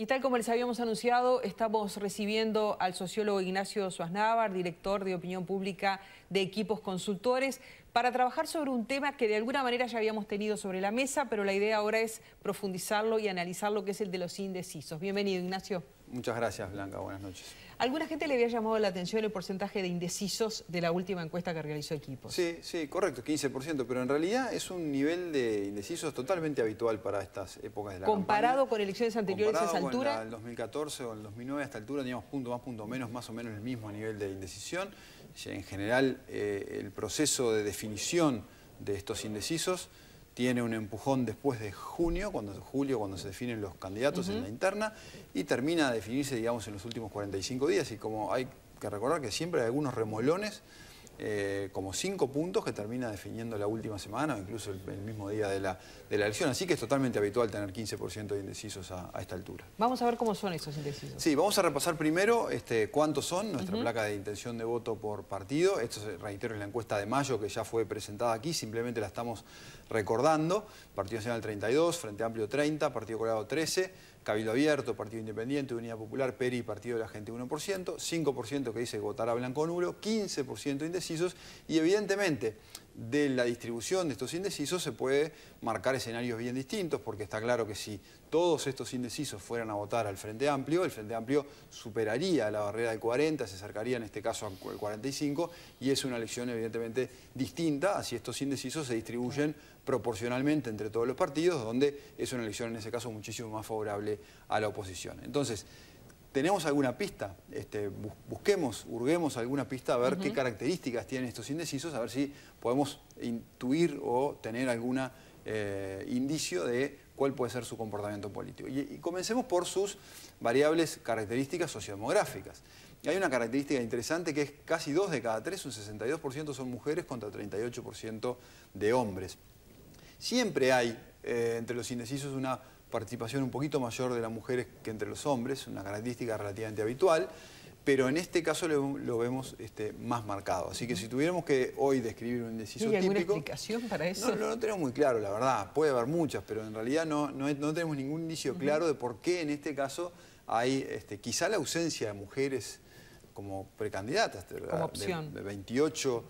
Y tal como les habíamos anunciado, estamos recibiendo al sociólogo Ignacio Suaznavar, director de opinión pública de Equipos Consultores, para trabajar sobre un tema que de alguna manera ya habíamos tenido sobre la mesa, pero la idea ahora es profundizarlo y analizarlo, que es el de los indecisos. Bienvenido, Ignacio. Muchas gracias, Blanca. Buenas noches. Alguna gente le había llamado la atención el porcentaje de indecisos de la última encuesta que realizó Equipos. Sí, correcto, 15%, pero en realidad es un nivel de indecisos totalmente habitual para estas épocas de la campaña. Comparado con elecciones anteriores a esa altura. Comparado con el 2014 o el 2009 a esta altura teníamos punto más, punto menos, más o menos el mismo nivel de indecisión. En general, el proceso de definición de estos indecisos tiene un empujón después de julio, cuando se definen los candidatos en la interna, y termina de definirse, digamos, en los últimos 45 días. Y como hay que recordar que siempre hay algunos remolones, como 5 puntos que termina definiendo la última semana o incluso el mismo día de la elección. Así que es totalmente habitual tener 15% de indecisos a esta altura. Vamos a ver cómo son esos indecisos. Sí, vamos a repasar primero cuántos son, nuestra placa de intención de voto por partido. Esto, reitero, es la encuesta de mayo que ya fue presentada aquí, simplemente la estamos recordando. Partido Nacional 32, Frente Amplio 30, Partido Colorado 13, Cabildo Abierto, Partido Independiente, Unidad Popular, PERI y Partido de la Gente 1%, 5% que dice que votará blanco o nulo, 15% indecisos, y evidentemente de la distribución de estos indecisos se puede marcar escenarios bien distintos, porque está claro que si todos estos indecisos fueran a votar al Frente Amplio, el Frente Amplio superaría la barrera del 40, se acercaría en este caso al 45, y es una elección evidentemente distinta, así estos indecisos se distribuyen proporcionalmente entre todos los partidos, donde es una elección en ese caso muchísimo más favorable a la oposición. Entonces, ¿tenemos alguna pista? Hurguemos alguna pista a ver qué características tienen estos indecisos, a ver si podemos intuir o tener algún indicio de cuál puede ser su comportamiento político. Y comencemos por sus variables características sociodemográficas. Y hay una característica interesante que es casi 2 de cada 3, un 62% son mujeres contra 38% de hombres. Siempre hay entre los indecisos una participación un poquito mayor de las mujeres que entre los hombres, una característica relativamente habitual, pero en este caso lo vemos más marcado. Así que si tuviéramos que hoy describir un indeciso típico... ¿Hay alguna explicación para eso? No tenemos muy claro, la verdad. Puede haber muchas, pero en realidad no tenemos ningún indicio claro de por qué en este caso hay quizá la ausencia de mujeres como precandidatas. Como opción. De 28...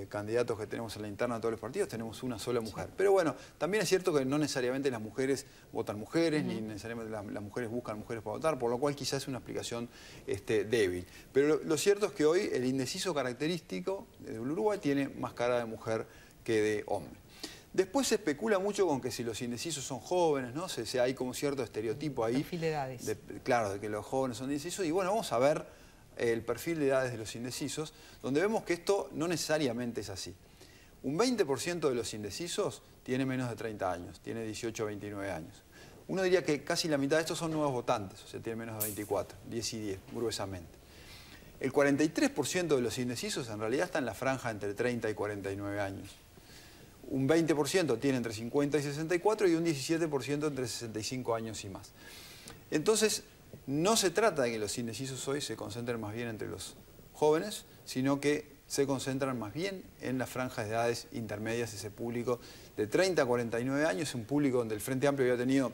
candidatos que tenemos en la interna de todos los partidos, tenemos una sola mujer. Pero bueno, también es cierto que no necesariamente las mujeres votan mujeres, ni necesariamente las mujeres buscan mujeres para votar, por lo cual quizás es una explicación débil. Pero lo cierto es que hoy el indeciso característico del Uruguay tiene más cara de mujer que de hombre. Después se especula mucho con que si los indecisos son jóvenes, ¿no? Hay como cierto estereotipo ahí. Perfil de edades. Claro, de que los jóvenes son indecisos. Y bueno, vamos a ver el perfil de edades de los indecisos, donde vemos que esto no necesariamente es así. Un 20% de los indecisos tiene menos de 30 años, tiene 18 o 29 años. Uno diría que casi la mitad de estos son nuevos votantes, o sea, tienen menos de 24, 10 y 10, gruesamente. El 43% de los indecisos en realidad está en la franja entre 30 y 49 años. Un 20% tiene entre 50 y 64 y un 17% entre 65 años y más. Entonces, no se trata de que los indecisos hoy se concentren más bien entre los jóvenes, sino que se concentran más bien en las franjas de edades intermedias, ese público de 30 a 49 años, un público donde el Frente Amplio había tenido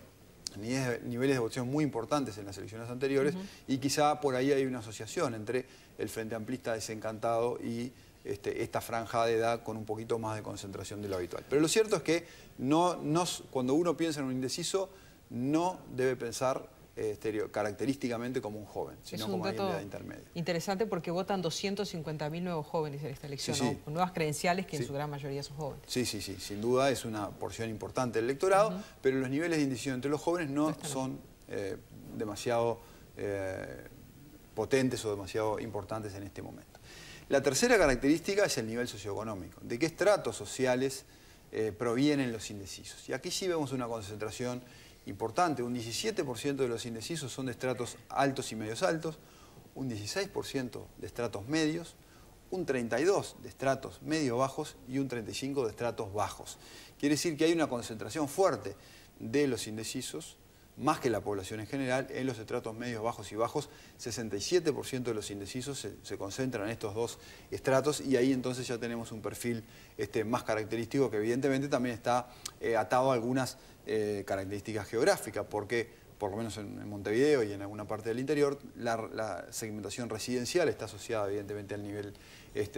niveles de votación muy importantes en las elecciones anteriores, y quizá por ahí hay una asociación entre el Frente Amplista desencantado y esta franja de edad con un poquito más de concentración de lo habitual. Pero lo cierto es que cuando uno piensa en un indeciso, no debe pensar característicamente como un joven, sino como alguien de edad intermedia. Interesante porque votan 250.000 nuevos jóvenes en esta elección, ¿no? Con nuevas credenciales que en su gran mayoría son jóvenes. Sí, sin duda es una porción importante del electorado, pero los niveles de indecisión entre los jóvenes no son demasiado potentes o demasiado importantes en este momento. La tercera característica es el nivel socioeconómico. ¿De qué estratos sociales provienen los indecisos? Y aquí sí vemos una concentración importante. Un 17% de los indecisos son de estratos altos y medios altos, un 16% de estratos medios, un 32% de estratos medio bajos y un 35% de estratos bajos. Quiere decir que hay una concentración fuerte de los indecisos, más que la población en general, en los estratos medios, bajos y bajos. 67% de los indecisos se concentran en estos dos estratos, y ahí entonces ya tenemos un perfil más característico que evidentemente también está atado a algunas características geográficas, porque por lo menos en Montevideo y en alguna parte del interior, la segmentación residencial está asociada evidentemente al nivel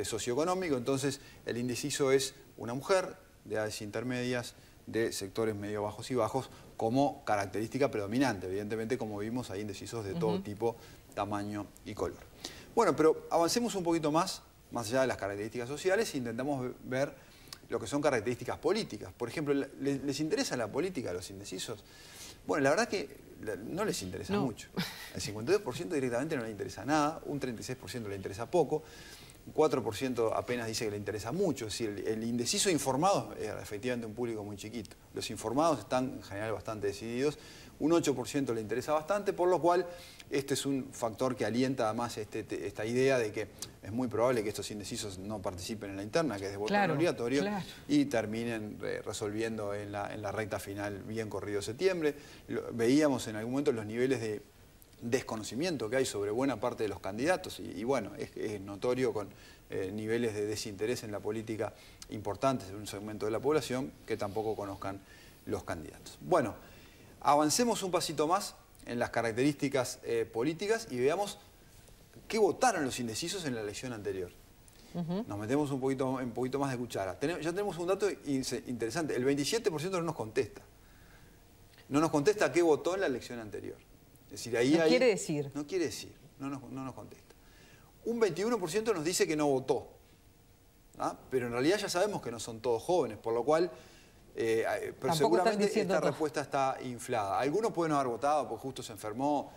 socioeconómico. Entonces el indeciso es una mujer de edades intermedias, de sectores medio bajos y bajos, como característica predominante. Evidentemente, como vimos, hay indecisos de todo tipo, tamaño y color. Bueno, pero avancemos un poquito más allá de las características sociales, e intentamos ver lo que son características políticas. Por ejemplo, ¿les interesa la política a los indecisos? Bueno, la verdad que no les interesa mucho. El 52% directamente no le interesa nada, un 36% le interesa poco, un 4% apenas dice que le interesa mucho. Es decir, el indeciso informado es efectivamente un público muy chiquito. Los informados están en general bastante decididos. Un 8% le interesa bastante, por lo cual este es un factor que alienta además esta idea de que es muy probable que estos indecisos no participen en la interna, que es de voto obligatorio, y terminen resolviendo en la recta final bien corrido septiembre. Veíamos en algún momento los niveles de desconocimiento que hay sobre buena parte de los candidatos y bueno, es notorio con niveles de desinterés en la política importantes en un segmento de la población que tampoco conozcan los candidatos. Bueno, avancemos un pasito más en las características políticas y veamos qué votaron los indecisos en la elección anterior. Nos metemos un poquito más de cuchara. Ya tenemos un dato interesante, el 27% no nos contesta. No nos contesta qué votó en la elección anterior. Es decir, ahí quiere decir. No quiere decir, no nos contesta. Un 21% nos dice que no votó, ¿ah? Pero en realidad ya sabemos que no son todos jóvenes, por lo cual, pero seguramente esta respuesta está inflada. Algunos pueden no haber votado porque justo se enfermó,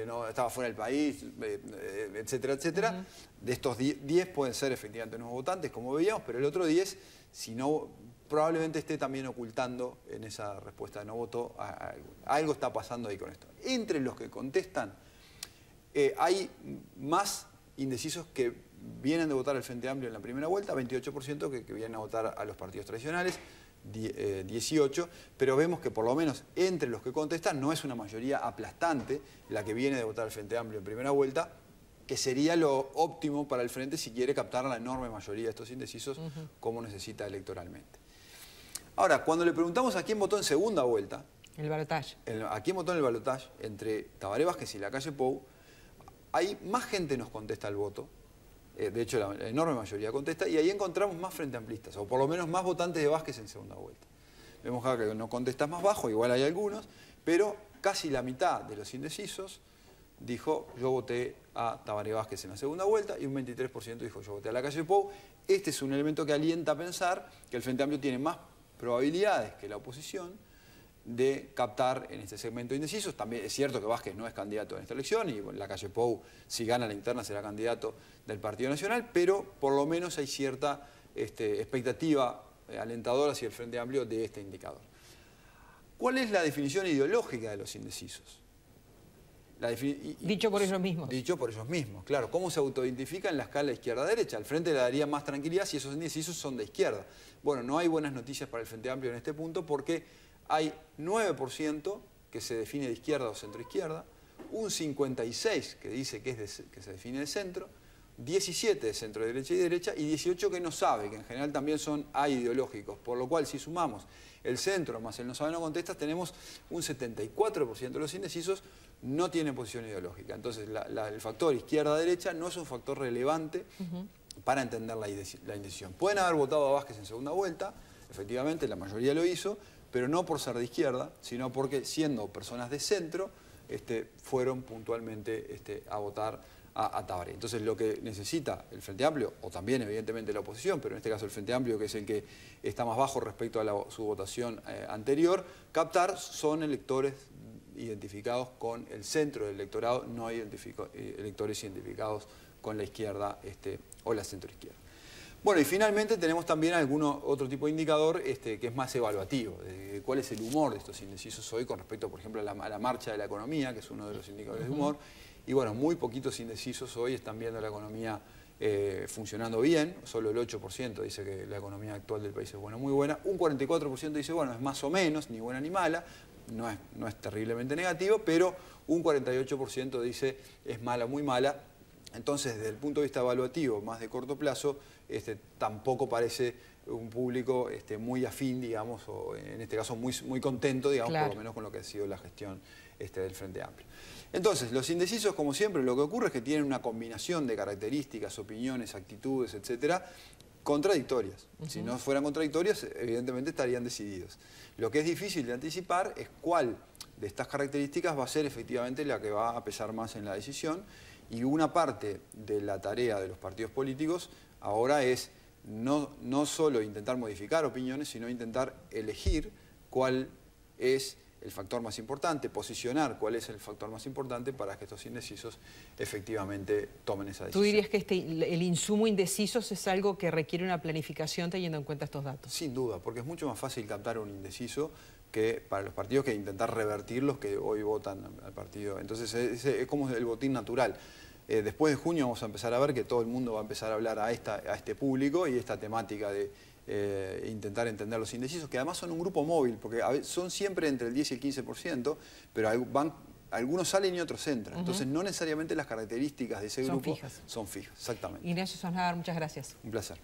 no, estaba fuera del país, etcétera, etcétera. De estos 10 pueden ser efectivamente nuevos votantes, como veíamos, pero el otro 10, si no, probablemente esté también ocultando en esa respuesta de no voto. Algo está pasando ahí con esto. Entre los que contestan, hay más indecisos que vienen de votar al Frente Amplio en la primera vuelta, 28% que vienen a votar a los partidos tradicionales, 18%, pero vemos que por lo menos entre los que contestan no es una mayoría aplastante la que viene de votar al Frente Amplio en primera vuelta, que sería lo óptimo para el Frente si quiere captar a la enorme mayoría de estos indecisos como necesita electoralmente. Ahora, cuando le preguntamos a quién votó en segunda vuelta, el balotaje. A quién votó en el balotaje entre Tabaré Vázquez y Lacalle Pou, hay más gente nos contesta el voto, de hecho la enorme mayoría contesta, y ahí encontramos más frente amplistas, o por lo menos más votantes de Vázquez en segunda vuelta. Vemos acá que no contestas más bajo, igual hay algunos, pero casi la mitad de los indecisos dijo yo voté a Tabaré Vázquez en la segunda vuelta y un 23% dijo yo voté a Lacalle Pou. Este es un elemento que alienta a pensar que el Frente Amplio tiene más probabilidades que la oposición de captar en este segmento de indecisos. También es cierto que Vázquez no es candidato en esta elección y Lacalle Pou, si gana la interna, será candidato del Partido Nacional, pero por lo menos hay cierta expectativa alentadora hacia el Frente Amplio de este indicador. ¿Cuál es la definición ideológica de los indecisos? Dicho por ellos mismos. Dicho por ellos mismos, claro. ¿Cómo se autoidentifica en la escala izquierda-derecha? Al Frente le daría más tranquilidad si esos indecisos son de izquierda. Bueno, no hay buenas noticias para el Frente Amplio en este punto porque hay 9% que se define de izquierda o centro-izquierda, un 56% que dice que se define de centro, 17% de centro-derecha y derecha y 18% que no sabe, que en general también son aideológicos. Por lo cual, si sumamos el centro más el no sabe no contesta, tenemos un 74% de los indecisos no tienen posición ideológica. Entonces, el factor izquierda-derecha no es un factor relevante para entender la indecisión. Pueden haber votado a Vázquez en segunda vuelta, efectivamente, la mayoría lo hizo, pero no por ser de izquierda, sino porque siendo personas de centro, fueron puntualmente a votar a Tabaré. Entonces lo que necesita el Frente Amplio, o también evidentemente la oposición, pero en este caso el Frente Amplio, que es el que está más bajo respecto a su votación anterior, captar son electores identificados con el centro del electorado, no hay electores identificados con la izquierda o la centroizquierda. Bueno, y finalmente tenemos también otro tipo de indicador que es más evaluativo, de cuál es el humor de estos indecisos hoy con respecto, por ejemplo, a la marcha de la economía, que es uno de los indicadores de humor. Y bueno, muy poquitos indecisos hoy están viendo la economía funcionando bien, solo el 8% dice que la economía actual del país es buena, muy buena, un 44% dice, bueno, es más o menos, ni buena ni mala, no es terriblemente negativo, pero un 48% dice es mala, muy mala. Entonces, desde el punto de vista evaluativo, más de corto plazo, tampoco parece un público muy afín, digamos, o en este caso muy contento, digamos, claro, por lo menos con lo que ha sido la gestión del Frente Amplio. Entonces, los indecisos, como siempre, lo que ocurre es que tienen una combinación de características, opiniones, actitudes, etcétera, contradictorias. Si no fueran contradictorias, evidentemente estarían decididos. Lo que es difícil de anticipar es cuál de estas características va a ser efectivamente la que va a pesar más en la decisión, y una parte de la tarea de los partidos políticos ahora es no solo intentar modificar opiniones, sino intentar elegir cuál es el factor más importante, posicionar cuál es el factor más importante para que estos indecisos efectivamente tomen esa decisión. ¿Tú dirías que el insumo indecisos es algo que requiere una planificación teniendo en cuenta estos datos? Sin duda, porque es mucho más fácil captar un indeciso que para los partidos que intentar revertir los que hoy votan al partido. Entonces es como el botín natural. Después de junio vamos a empezar a ver que todo el mundo va a empezar a hablar a este público, y esta temática de intentar entender los indecisos, que además son un grupo móvil, porque son siempre entre el 10 y el 15%, pero algunos salen y otros entran. Entonces no necesariamente las características de ese grupo son fijas. Exactamente. Ignacio Sosnávar, muchas gracias. Un placer.